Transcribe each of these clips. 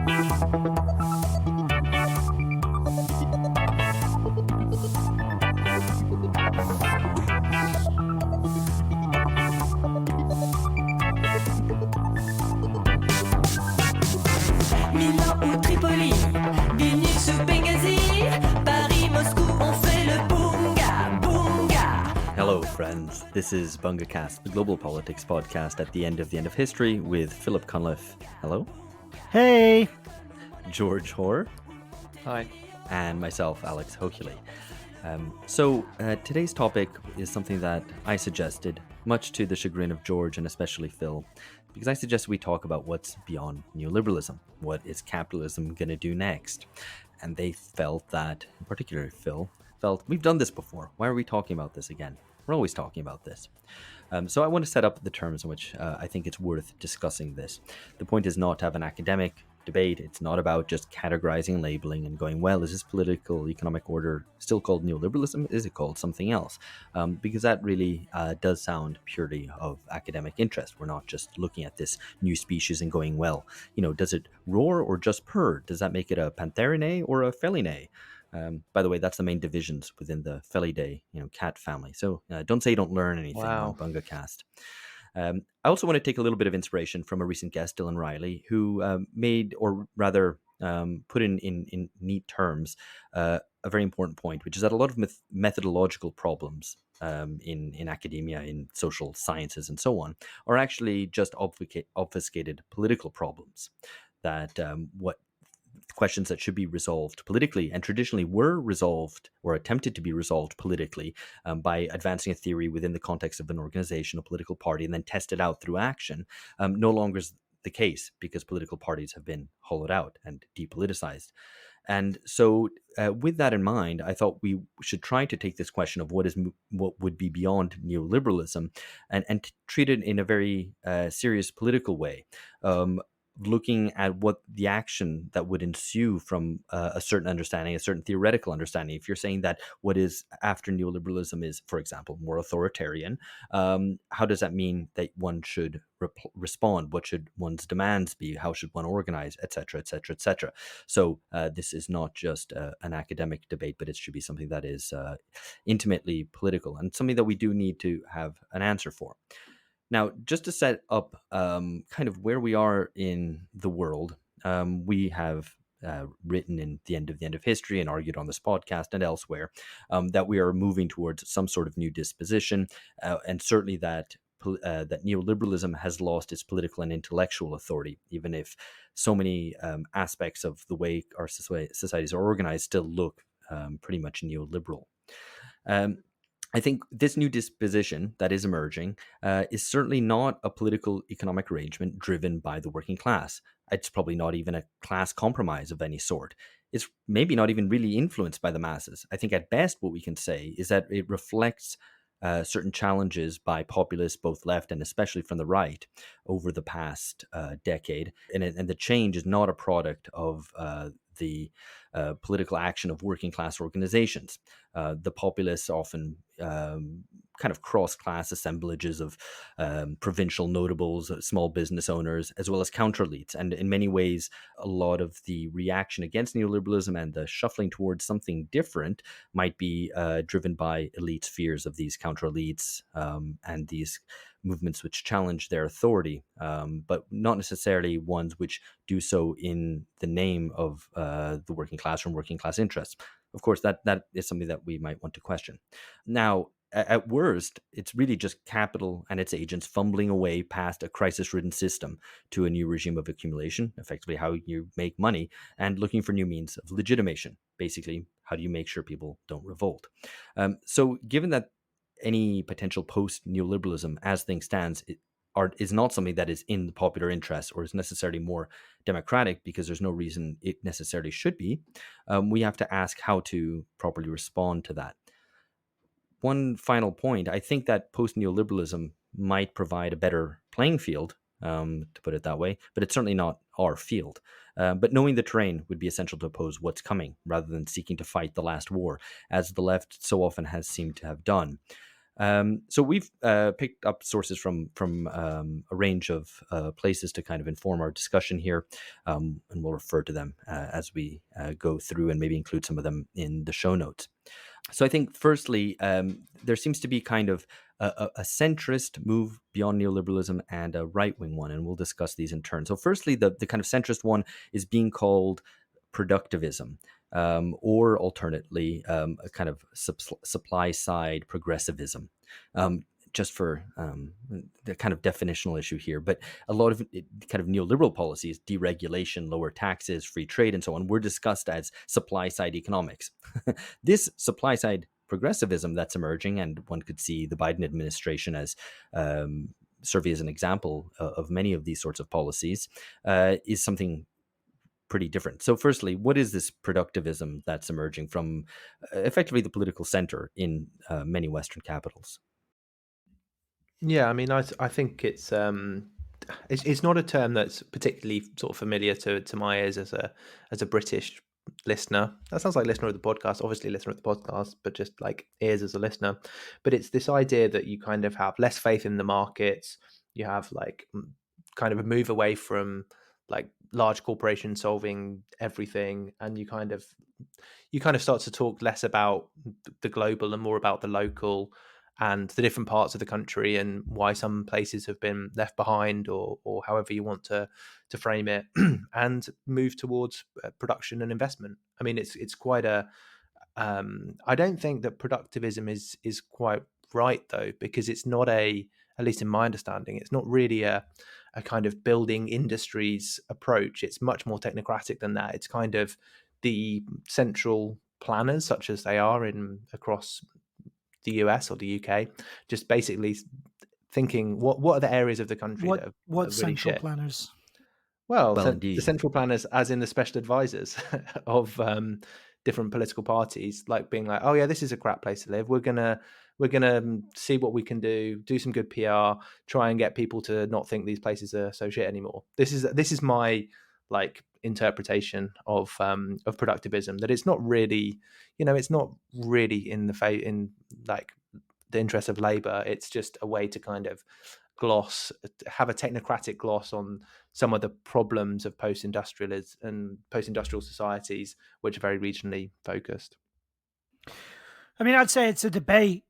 Milan ou Tripoli, Vilnius ou Benghazi, Paris, Moscou, on fait le bunga, bunga. Hello, friends. This is BungaCast, the global politics podcast at the end of history with Philip Cunliffe. Hello. Hey! George Hoare. Hi. And myself, Alex Hochuli. Today's topic is something that I suggested, much to the chagrin of George and especially Phil, because I suggested we talk about what's beyond neoliberalism. What is capitalism going to do next? And they felt that, in particular Phil, we've done this before. Why are we talking about this again? We're always talking about this. So I want to set up the terms in which I think it's worth discussing this. The point is not to have an academic debate. It's not about just categorizing, labeling, and going, well, is this political economic order still called neoliberalism? Is it called something else? Because that really does sound purely of academic interest. We're not just looking at this new species and going, well, does it roar or just purr? Does that make it a Pantherinae or a Felinae? By the way, that's the main divisions within the Felidae, cat family. So don't say you don't learn anything on BungaCast. I also want to take a little bit of inspiration from a recent guest, Dylan Riley, who made, or rather put in neat terms, a very important point, which is that a lot of methodological problems in academia, in social sciences, and so on, are actually just obfuscated political problems. That what questions that should be resolved politically and traditionally were resolved or attempted to be resolved politically by advancing a theory within the context of an organization, a political party, and then tested out through action, no longer is the case because political parties have been hollowed out and depoliticized. And so with that in mind, I thought we should try to take this question of what would be beyond neoliberalism and treat it in a very serious political way. Looking at what the action that would ensue from a certain understanding, a certain theoretical understanding. If you're saying that what is after neoliberalism is, for example, more authoritarian, how does that mean that one should respond? What should one's demands be? How should one organize, et cetera, et cetera, et cetera? So this is not just an academic debate, but it should be something that is intimately political and something that we do need to have an answer for. Now, just to set up kind of where we are in the world, we have written in the end of history and argued on this podcast and elsewhere that we are moving towards some sort of new disposition, and certainly that neoliberalism has lost its political and intellectual authority, even if so many aspects of the way our societies are organized still look pretty much neoliberal. I think this new disposition that is emerging is certainly not a political economic arrangement driven by the working class. It's probably not even a class compromise of any sort. It's maybe not even really influenced by the masses. I think at best what we can say is that it reflects certain challenges by populists, both left and especially from the right, over the past decade. And the change is not a product of the political action of working class organizations. The populists often kind of cross-class assemblages of provincial notables, small business owners, as well as counter-elites. And in many ways, a lot of the reaction against neoliberalism and the shuffling towards something different might be driven by elites' fears of these counter-elites and these movements which challenge their authority, but not necessarily ones which do so in the name of the working class or working class interests. Of course, that is something that we might want to question. Now, at worst, it's really just capital and its agents fumbling away past a crisis-ridden system to a new regime of accumulation, effectively how you make money, and looking for new means of legitimation. Basically, how do you make sure people don't revolt? So given that any potential post-neoliberalism as things stands is not something that is in the popular interest or is necessarily more democratic, because there's no reason it necessarily should be, we have to ask how to properly respond to that. One final point, I think that post-neoliberalism might provide a better playing field, to put it that way, but it's certainly not our field. But knowing the terrain would be essential to oppose what's coming, rather than seeking to fight the last war, as the left so often has seemed to have done. So we've picked up sources from a range of places to kind of inform our discussion here, and we'll refer to them as we go through, and maybe include some of them in the show notes. So I think, firstly, there seems to be kind of a centrist move beyond neoliberalism and a right-wing one, and we'll discuss these in turn. So firstly, the kind of centrist one is being called productivism, or alternately, a kind of supply-side progressivism. Just for the kind of definitional issue here, but a lot of kind of neoliberal policies, deregulation, lower taxes, free trade, and so on, were discussed as supply-side economics. This supply-side progressivism that's emerging, and one could see the Biden administration as serving as an example of many of these sorts of policies, is something pretty different. So firstly, what is this productivism that's emerging from effectively the political center in many Western capitals? Yeah, I mean, I think it's not a term that's particularly sort of familiar to my ears as a British listener. That sounds like listener of the podcast, obviously listener of the podcast, but just like ears as a listener. But it's this idea that you kind of have less faith in the markets. You have like kind of a move away from like large corporations solving everything, and you kind of start to talk less about the global and more about the local and the different parts of the country, and why some places have been left behind, or however you want to frame it, and move towards production and investment. I mean, it's quite a I don't think that productivism is quite right, though, because it's not at least in my understanding, it's not really a kind of building industries approach. It's much more technocratic than that. It's kind of the central planners, such as they are across the US or the UK, just basically thinking what are the areas of the country that what really central shit? planners? Well, Indeed. the central planners, as in the special advisors of different political parties, like being like, oh yeah, this is a crap place to live. We're gonna see what we can do some good PR, try and get people to not think these places are so shit anymore. This is my like interpretation of productivism, that it's not really, it's not really in like the interest of labor. It's just a way to kind of have a technocratic gloss on some of the problems of post-industrial societies, which are very regionally focused. I mean, I'd say it's a debate,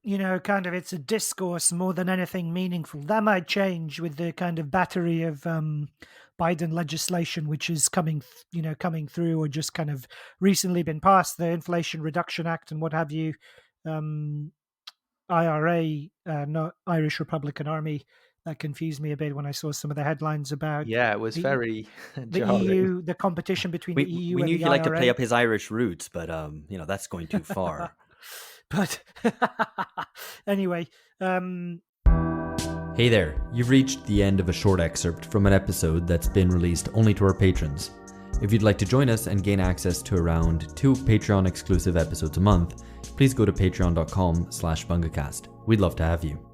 kind of, it's a discourse more than anything meaningful. That might change with the kind of battery of Biden legislation, which is coming through, or just kind of recently been passed, the Inflation Reduction Act and what have you, IRA, not Irish Republican Army. That confused me a bit when I saw some of the headlines about. Yeah, it was very the EU, the competition between the EU. We and knew the he liked to IRA. play up his Irish roots, but that's going too far. But anyway. Hey there, you've reached the end of a short excerpt from an episode that's been released only to our patrons. If you'd like to join us and gain access to around 2 Patreon exclusive episodes a month, please go to patreon.com/bungacast. We'd love to have you.